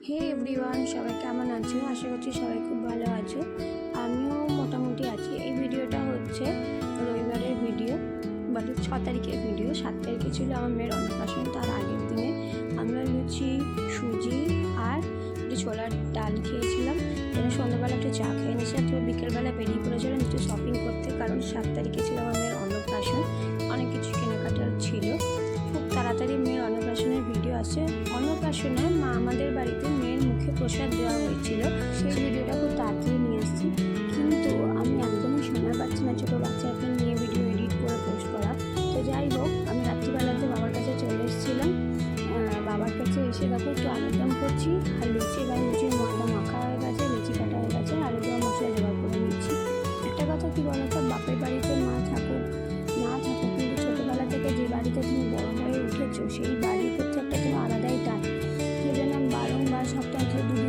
হে everyone, সবাই কেমন আছো? আশা করছি সবাই খুব ভালো আছো। আমিও মোটামুটি আছি। এই ভিডিওটা হচ্ছে রবিবারের ভিডিও, মানে 6 তারিখের ভিডিও। 7 তারিখে ছিল আমার মেয়ের অন্নপ্রাশন। তার আগের দিনে আমরা লুচি, সুজি আর একটু ছোলার ডাল খেয়েছিলাম। এবার সন্ধ্যাবেলা একটু চা খেয়ে নিয়েছিলাম। তো বিকেলবেলা বেরিয়ে পড়েছিলাম একটু শপিং করতে, কারণ 7 তারিখে ছিল আমার মেয়ের অন্নপ্রাশন। অনেক কিছু কেনাকাটার ছিল। খুব তাড়াতাড়ি মেয়ের অন্নপ্রাশনের ভিডিও আছে। অন্নপ্রাশনে আমাদের বাড়িতে মেয়ের মুখে প্রসাদ দেওয়া হয়েছিল, সেই ভিডিওটা খুব তাড়াতাড়ি নিয়ে এসেছি। কিন্তু আমি একদমই সময় পাচ্ছি না ছোটো বাচ্চাকে নিয়ে ভিডিও এডিট করে পোস্ট করা। তো যাই হোক, আমি রাত্রিবেলাতে বাবার কাছে চলে এসেছিলাম। বাবার কাছে এসে দেখো একটু আলুরদম করছি আর লুচি। এবার লুচির ময়দা মাখা হয়ে গেছে, লুচি কাটা হয়ে গেছে, আলুরদম মশলা জোগাড় করে নিচ্ছি। একটা কথা কি বলতো, বাপের বাড়িতে মা থাকুক না থাকুক, কিন্তু ছোটোবেলা থেকে যে বাড়িতে তুমি বড় হয়ে উঠেছো সেই বাড়ির প্রতি একটা তোমার আলাদাই টান। সেই জন্য বারংবার সপ্তাহে 2